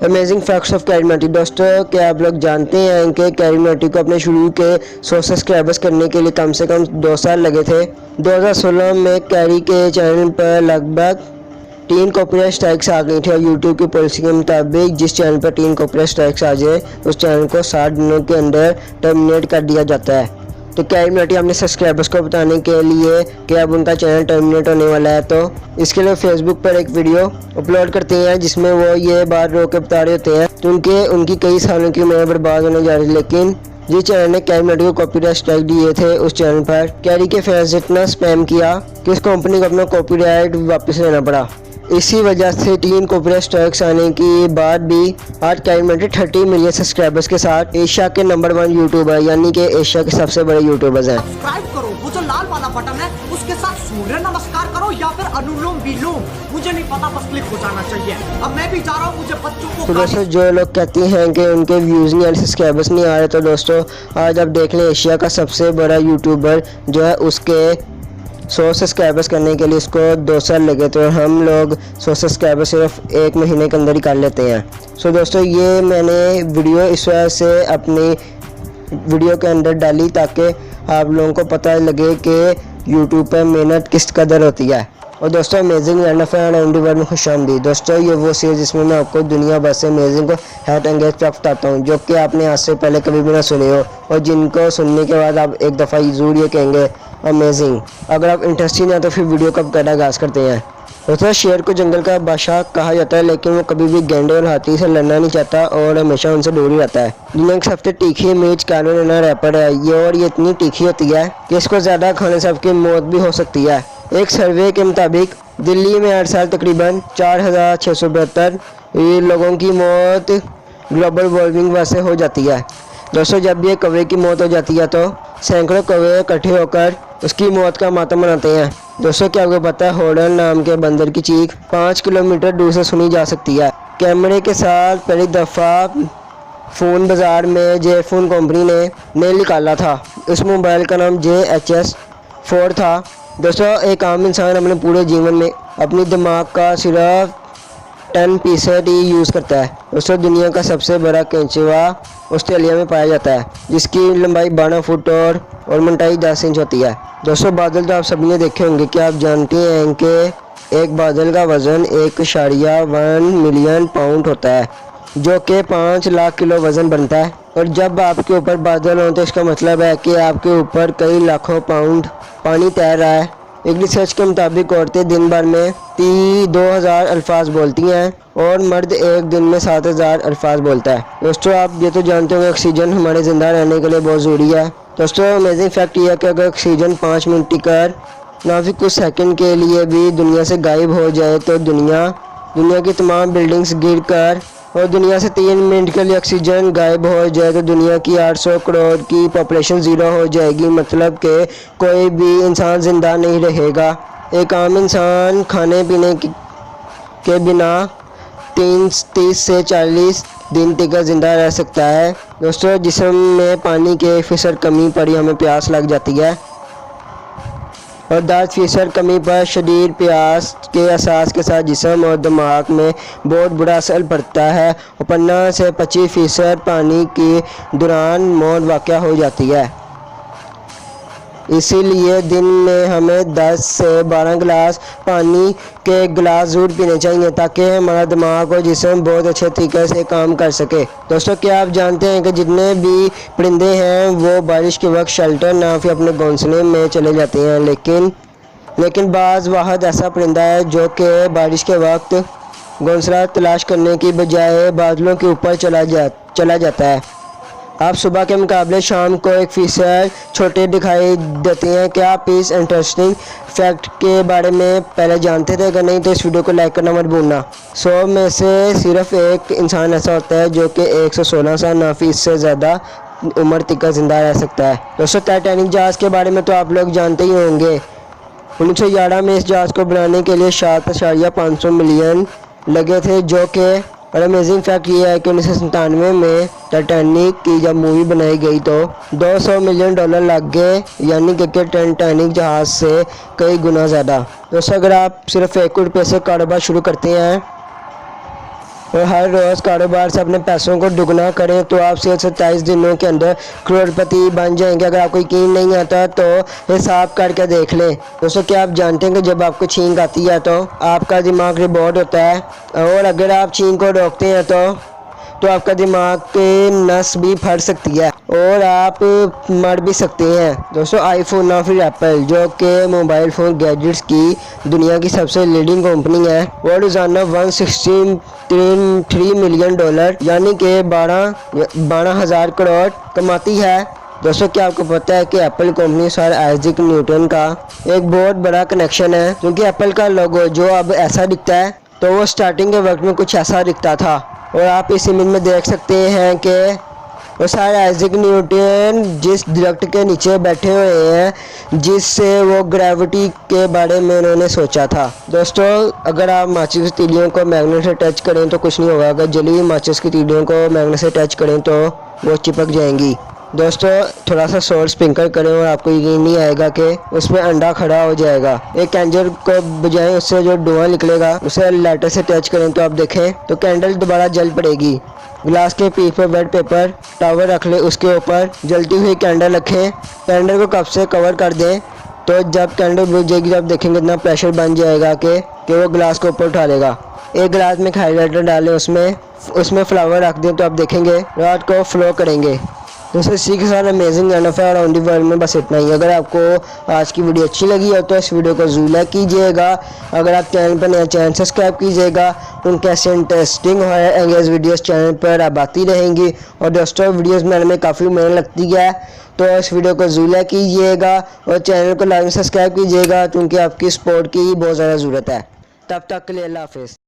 Amazing facts of Carrie Mattie. दोस्तों, क्या आप लोग जानते हैं कि कैरी मैटी को अपने शुरू के 100 सब्सक्राइबर्स करने के लिए कम से कम 2 साल लगे थे। 2016 में कैरी के चैनल पर लगभग 3 कॉपीराइट स्ट्राइक्स आ गई थी और यूट्यूब की पॉलिसी के मुताबिक जिस चैनल पर 3 कॉपीराइट स्ट्राइक्स आ जाए उस चैनल को 60 दिनों के अंदर टर्मिनेट कर दिया जाता है। तो कैरी मैटी अपने सब्सक्राइबर्स को बताने के लिए कि अब उनका चैनल टर्मिनेट होने वाला है, तो इसके लिए फेसबुक पर एक वीडियो अपलोड करते हैं जिसमें वो ये बात रो के बता रहे होते हैं। तो उनकी कई सालों की उम्र बर्बाद होने जा रही है, लेकिन जिस चैनल ने कैरी मैटी को कॉपीराइट स्ट्राइक दिए थे उस चैनल पर कैरी के फैंस इतना स्पैम किया कि उस कंपनी को अपना कॉपीराइट वापस लेना पड़ा। इसी वजह से 3 कॉपीराइट स्ट्राइक्स आने के बाद भी आज कैरी मैटी 30 मिलियन सब्सक्राइबर्स के साथ एशिया के नंबर 1 यूट्यूबर यानी कि एशिया के सबसे बड़े यूट्यूबर्स हैं। सब्सक्राइब करो, वो जो लाल वाला बटन है उसके साथ सूर्य नमस्कार करो या फिर अनुलोम विलोम, मुझे नहीं पता, बस क्लिक हो जाना चाहिए। अब मैं भी जा रहा हूँ, मुझे बच्चों को। तो दोस्तों, जो लोग कहते हैं कि उनके व्यूज़ नहीं आ रहे, सब्सक्राइबर्स नहीं आ रहे, तो दोस्तों आज आप देख लें एशिया का सबसे बड़ा यूट्यूबर जो है उसके 100 सब्सक्राइबर्स करने के लिए इसको 2 साल लगे, तो हम लोग 100 सब्सक्राइबर सिर्फ 1 महीने के अंदर ही कर लेते हैं। सो दोस्तों, ये मैंने वीडियो इस वजह से अपनी वीडियो के अंदर डाली ताकि आप लोगों को पता लगे कि यूट्यूब पर मेहनत किस कदर होती है। और दोस्तों, amazing land of and world में खुशामदीद। दोस्तों, ये वो सीरीज जिसमें मैं आपको दुनिया भर से अमेजिंग को हैट एंगेज पर बताता हूँ जो कि आपने आज से पहले कभी भी ना सुने हो और जिनको सुनने के बाद आप एक दफ़ा ज़रूर ये कहेंगे अमेजिंग। अगर आप इंटरेस्टिंग हैं तो फिर वीडियो कब का आगाज़ करते हैं। दोस्तों, शेर को जंगल का बादशाह कहा जाता है, लेकिन वो कभी भी गेंडे और हाथी से लड़ना नहीं चाहता और हमेशा उनसे दूर ही रहता है। दुनिया की सबसे तीखी मिर्च कैलोरीना रैपर है ये, और ये इतनी तीखी होती है कि इसको ज़्यादा खाने से आपकी मौत भी हो सकती है। एक सर्वे के मुताबिक दिल्ली में हर साल तकरीबन 4672 लोगों की मौत ग्लोबल वार्मिंग वजह से हो जाती है। दोस्तों, जब भी एक कौवे की मौत हो जाती है तो सैकड़ों कौवे इकट्ठे होकर उसकी मौत का मातम मनाते हैं। दोस्तों, क्या आपको पता है हॉर्न नाम के बंदर की चीख 5 किलोमीटर दूर से सुनी जा सकती है। कैमरे के साथ पहली दफ़ा फ़ोन बाज़ार में जे फ़ोन कंपनी ने निकाला था। इस मोबाइल का नाम JHS4 था। दोस्तों, एक आम इंसान अपने पूरे जीवन में अपनी दिमाग का सिर्फ 10% ही यूज़ करता है। दोस्तों, दुनिया का सबसे बड़ा केंचुआ ऑस्ट्रेलिया में पाया जाता है जिसकी लंबाई 12 फुट और मोटाई 10 इंच होती है। दोस्तों, बादल तो आप सभी ने देखे होंगे। क्या आप जानते हैं कि एक बादल का वज़न 1.1 मिलियन पाउंड होता है जो कि 5 लाख किलो वज़न बनता है। और जब आपके ऊपर बादल हो तो इसका मतलब है कि आपके ऊपर कई लाखों पाउंड पानी तैर रहा है। एक रिसर्च के मुताबिक औरतें दिन भर में 2000 अल्फाज बोलती हैं और मर्द एक दिन में 7000 अल्फाज बोलता है। दोस्तों, आप ये तो जानते हो कि ऑक्सीजन हमारे ज़िंदा रहने के लिए बहुत ज़रूरी है। दोस्तों, अमेजिंग फैक्ट यह है कि अगर ऑक्सीजन 5 मिनट टिकर ना फिर कुछ सेकंड के लिए भी दुनिया से गायब हो जाए तो दुनिया की तमाम बिल्डिंग्स गिर कर और दुनिया से 3 मिनट के लिए ऑक्सीजन गायब हो जाए तो दुनिया की 800 करोड़ की पॉपुलेशन ज़ीरो हो जाएगी। मतलब कि कोई भी इंसान ज़िंदा नहीं रहेगा। एक आम इंसान खाने पीने के बिना 30 से 40 दिन तक ज़िंदा रह सकता है। दोस्तों, जिस्म में पानी के 1% कमी पर ही हमें प्यास लग जाती है और 10% कमी पर शदीद प्यास के एहसास के साथ जिस्म और दिमाग में बहुत बुरा असर पड़ता है और 15 से 25% पानी के दौरान मौत वाक़या हो जाती है। इसीलिए दिन में हमें 10 से 12 गिलास पानी के गिलास ज़रूर पीने चाहिए ताकि हमारा दिमाग और जिस्म बहुत अच्छे तरीके से काम कर सके। दोस्तों, क्या आप जानते हैं कि जितने भी परिंदे हैं वो बारिश के वक्त शेल्टर ना फिर अपने घोंसले में चले जाते हैं, लेकिन बाज़ वाहद ऐसा परिंदा है जो कि बारिश के वक्त घोंसला तलाश करने की बजाय बादलों के ऊपर चला जाता है। आप सुबह के मुकाबले शाम को 1% छोटे दिखाई देते हैं। क्या आप इस इंटरेस्टिंग फैक्ट के बारे में पहले जानते थे? अगर नहीं तो इस वीडियो को लाइक करना मत भूलना। 100 में से सिर्फ एक इंसान ऐसा होता है जो कि 116 साल ना फिर इससे ज़्यादा उम्र तक ज़िंदा रह सकता है। दोस्तों, टाइटैनिक जहाज़ के बारे में तो आप लोग जानते ही होंगे। 1911 में इस जहाज़ को बनाने के लिए 7.5 मिलियन लगे थे जो कि और अमेजिंग फैक्ट ये है कि 1997 में टाइटैनिक की जब मूवी बनाई गई तो $200 मिलियन लग गए, यानी कि टाइटैनिक जहाज़ से कई गुना ज़्यादा। दोस्तों, अगर आप सिर्फ 1 रुपये से कारोबार शुरू करते हैं और हर रोज़ कारोबार से अपने पैसों को दुगना करें तो आप सिर्फ 27 दिनों के अंदर करोड़पति बन जाएंगे। अगर आपको यकीन नहीं आता तो हिसाब करके देख लें। दोस्तों, क्या आप जानते हैं कि जब आपको छींक आती है तो आपका दिमाग रिबॉर्ड होता है, और अगर आप छींक को रोकते हैं तो आपका दिमाग की नस भी फट सकती है और आप मर भी सकते हैं। दोस्तों, आईफोन ना फिर एप्पल, जो कि मोबाइल फ़ोन गैजेट्स की दुनिया की सबसे लीडिंग कंपनी है, वो रोज़ाना 163 मिलियन डॉलर यानी कि 12,000 करोड़ कमाती है। दोस्तों, क्या आपको पता है कि Apple company sir Isaac Newton का एक बहुत बड़ा कनेक्शन है, क्योंकि एप्पल का लोगो जो अब ऐसा दिखता है तो वो स्टार्टिंग के वक्त में कुछ ऐसा दिखता था। और आप इस इमेज में देख सकते हैं कि वो सर आइजैक न्यूटन जिस दरख्त के नीचे बैठे हुए हैं जिससे वो ग्रेविटी के बारे में उन्होंने सोचा था। दोस्तों, अगर आप माचिस की तीलियों को मैग्नेट से टच करें तो कुछ नहीं होगा, अगर जली हुई माचिस की तीलियों को मैग्नेट से टच करें तो वो चिपक जाएंगी। दोस्तों, थोड़ा सा सॉल्ट स्प्रिंकल करें और आपको यकीन नहीं आएगा कि उसमें अंडा खड़ा हो जाएगा। एक कैंडल को बुझाएं, उससे जो धुआं निकलेगा उसे लाइटर से टच करें तो आप देखें तो कैंडल दोबारा जल पड़ेगी। ग्लास के पीठ पर वेट पेपर टावल रख लें, उसके ऊपर जलती हुई कैंडल रखें, कैंडल को कप से कवर कर दें, तो जब कैंडल बुझ जाएगी तो आप देखेंगे इतना प्रेशर बन जाएगा कि वो ग्लास को ऊपर उठा लेगा। एक गिलास में हाइड्रेटर डालें, उसमें फ्लावर रख दें तो आप देखेंगे रात को फ्लो करेंगे। दोस्तों, इसी के साथ amazing NFL around the world में बस इतना ही। अगर आपको आज की वीडियो अच्छी लगी हो तो इस वीडियो को जरूर लाइक कीजिएगा। अगर आप चैनल पर नया चैनल सब्सक्राइब कीजिएगा। उनके ऐसे इंटरेस्टिंग और एंगेज वीडियोस चैनल पर अब आती रहेंगी। और दोस्तों, वीडियोस बनाने में काफ़ी मेहनत लगती है, तो इस वीडियो को जरूर लाइक कीजिएगा और चैनल को लाइक सब्सक्राइब कीजिएगा, क्योंकि आपकी सपोर्ट की बहुत ज़्यादा ज़रूरत है। तब तक के लिए अल्लाह हाफिज़।